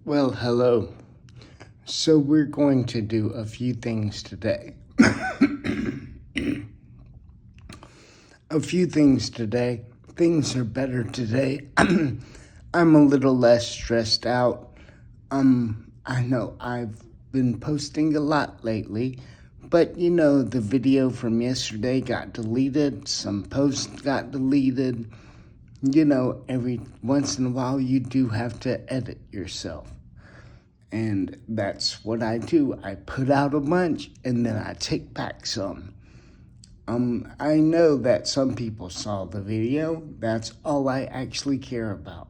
Well, hello. So we're going to do a few things today. a few things today. Things are better today. I'm a little less stressed out. I know I've been posting a lot lately, but the video from yesterday got deleted, some posts got deleted. Every once in a while you do have to edit yourself. And that's what I do. I put out a bunch and then I take back some. I know that some people saw the video. That's all I actually care about.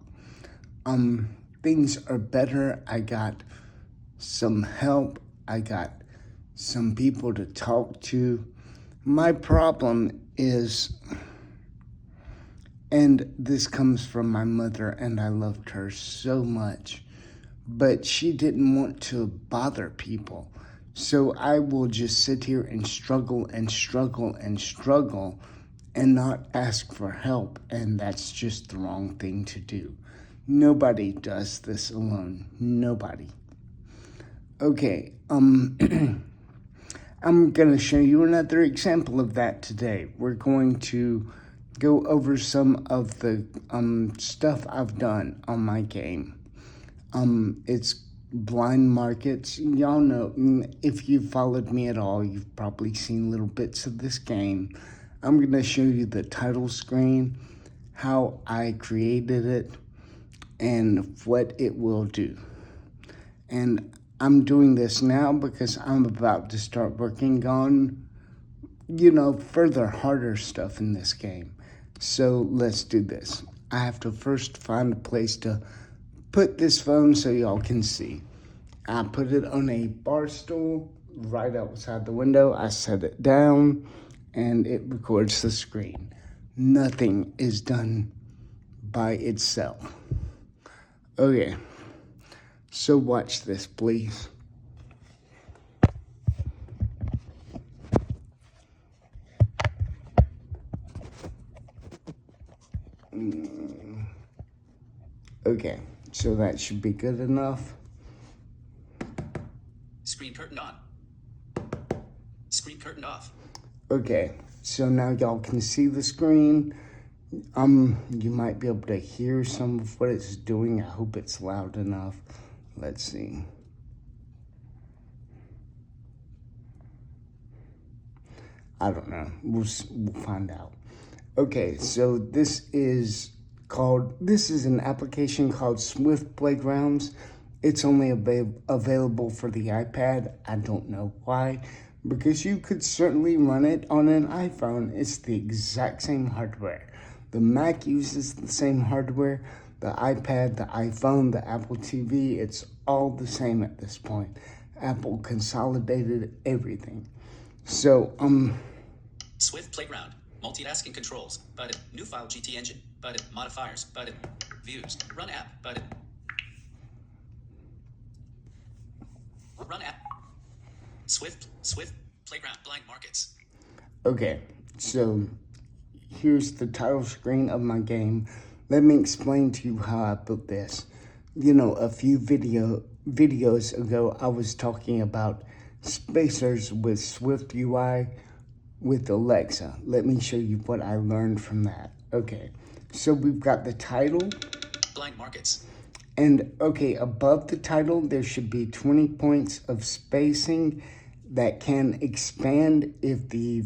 Things are better. I got some help. I got some people to talk to. My problem is, and this comes from my mother, and I loved her so much, but she didn't want to bother people. So I will just sit here and struggle and struggle and struggle and not ask for help, and that's just the wrong thing to do. Nobody does this alone. Nobody. Okay, I'm gonna show you another example of that today. We're going to go over some of the stuff I've done on my game. It's blind markets. Y'all know, if you've followed me at all, you've probably seen little bits of this game. I'm going to show you the title screen, how I created it, and what it will do. And I'm doing this now because I'm about to start working on, further harder stuff in this game. So let's do this. I have to first find a place to put this phone so y'all can see. I put it on a bar stool right outside the window. I set it down and it records the screen. Nothing is done by itself. Okay, so watch this, please. Okay, so that should be good enough. Screen curtain on. Screen curtain off. Okay, so now y'all can see the screen. You might be able to hear some of what it's doing. I hope it's loud enough. Let's see. I don't know. We'll find out. Okay, so this is an application called Swift Playgrounds. It's only available for the iPad. I don't know why, because you could certainly run it on an iPhone. It's the exact same hardware. The Mac uses the same hardware. The iPad, the iPhone, the Apple TV, it's all the same at this point. Apple consolidated everything. So, Swift Playground. Multitasking controls. Button. New file GT engine. Button. Modifiers. Button. Views. Run app. Button. Run app. Swift Playground. Blind markets. Okay, so here's the title screen of my game. Let me explain to you how I built this. A few videos ago, I was talking about spacers with Swift UI with Alexa. Let me show you what I learned from that. Okay, so we've got the title. Blind markets. And okay, above the title, there should be 20 points of spacing that can expand if the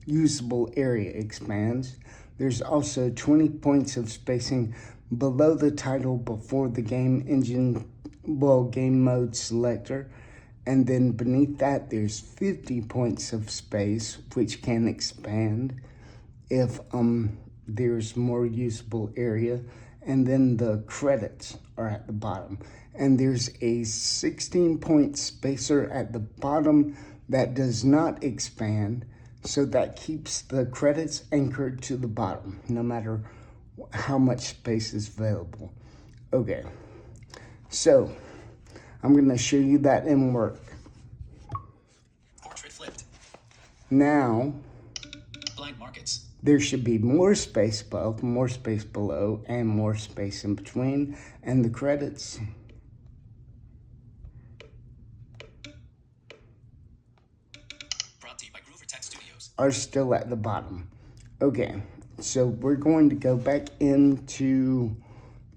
usable area expands. There's also 20 points of spacing below the title before the game mode selector. And then beneath that, there's 50 points of space, which can expand if there's more usable area. And then the credits are at the bottom. And there's a 16-point spacer at the bottom that does not expand, so that keeps the credits anchored to the bottom, no matter how much space is available. Okay, so I'm gonna show you that in work. Portrait flipped. Now, Blind markets. There should be more space above, more space below, and more space in between, and the credits Brought to you by Groover Tech Studios. are still at the bottom. Okay, so we're going to go back into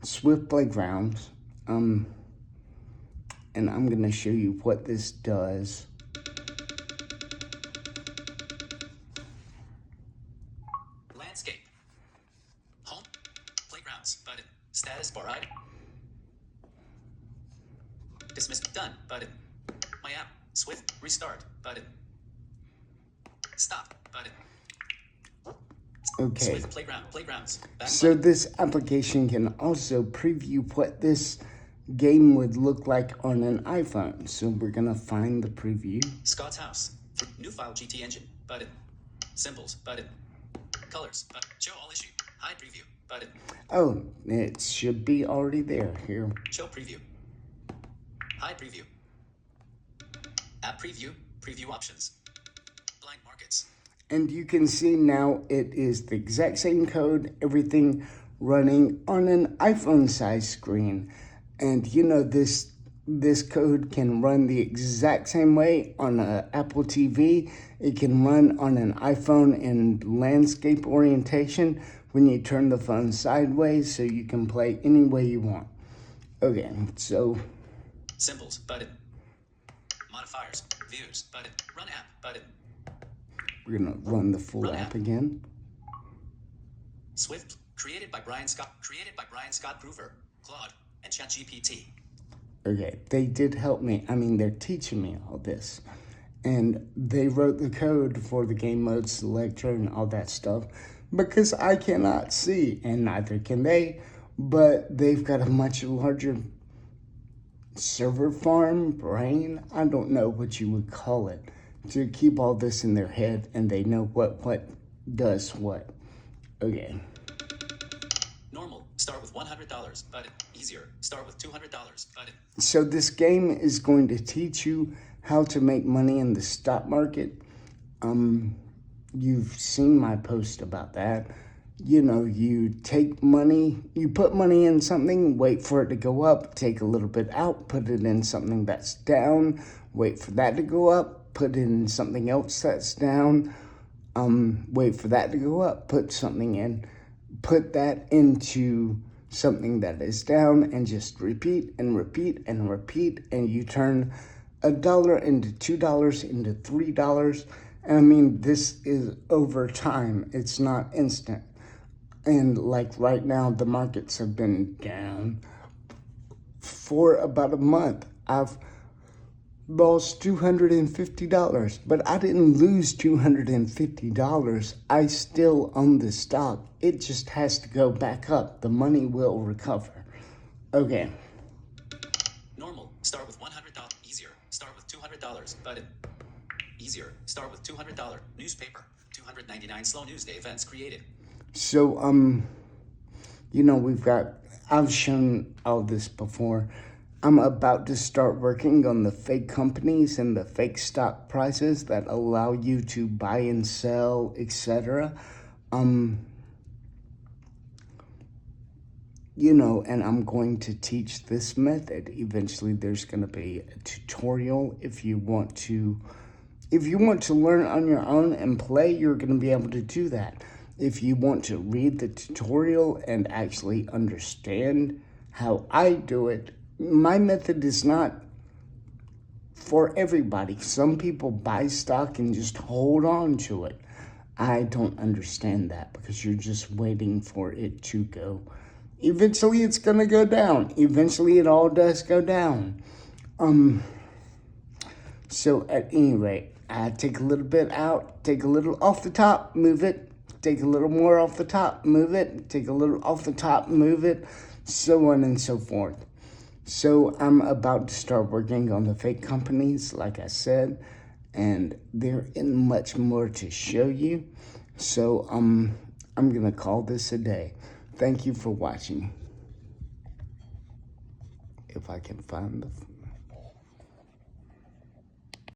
Swift Playgrounds, and I'm going to show you what this does. Landscape. Home. Playgrounds. Button. Status bar item. Dismiss. Done. Button. My app. Swift. Restart. Button. Stop. Button. Okay, Swift Playgrounds. Back so button. this application can also preview what this game would look like on an iPhone. So we're going to find the preview. Scott's house. New file GT engine. Button. Symbols. Button. Colors. Button. Show all issue. Hide preview. Button. Oh, it should be already there here. Show preview. Hide preview. App preview. Preview options. Blind markets. And you can see now it is the exact same code, everything running on an iPhone size screen. And you know, this code can run the exact same way on an Apple TV. It can run on an iPhone in landscape orientation when you turn the phone sideways, so you can play any way you want. Okay, so Symbols. Button. Modifiers. Views. Button. Run app. Button. we're gonna run the full app again. Swift. Created by Brian Scott Groover, Claude, and ChatGPT. Okay, they did help me. I mean, they're teaching me all this. And they wrote the code for the game mode selector and all that stuff because I cannot see, and neither can they, but they've got a much larger server farm, brain, I don't know what you would call it, to keep all this in their head, and they know what does what. Okay. Normal. Start with $100. Button. Easier. Start with $200. Button. So this game is going to teach you how to make money in the stock market. You've seen my post about that. You know, you take money, you put money in something, wait for it to go up, take a little bit out, put it in something that's down, wait for that to go up, put it in something else that's down, wait for that to go up, put something in, put that into something that is down, and just repeat and repeat and repeat, and you turn $1 into $2 into $3. And I mean, this is over time. It's not instant. And like right now, the markets have been down for about a month. I've lost $250, but I didn't lose $250. I still own the stock. It just has to go back up. The money will recover. Okay. Normal. Start with $100. Easier. Start with $200. Button. Easier. Start with $200. Newspaper. 299 slow news day events created. So, you know, I've shown all this before. I'm about to start working on the fake companies and the fake stock prices that allow you to buy and sell, etc. You know, and I'm going to teach this method. Eventually there's going to be a tutorial. If you want to learn on your own and play, you're going to be able to do that. If you want to read the tutorial and actually understand how I do it, my method is not for everybody. Some people buy stock and just hold on to it. I don't understand that because you're just waiting for it to go. Eventually it's going to go down. Eventually it all does go down. So at any rate, I take a little bit out, take a little off the top, move it, take a little more off the top, move it, take a little off the top, move it, so on and so forth. So I'm about to start working on the fake companies, like I said, and there isn't much more to show you. So I'm going to call this a day. Thank you for watching. If I can find the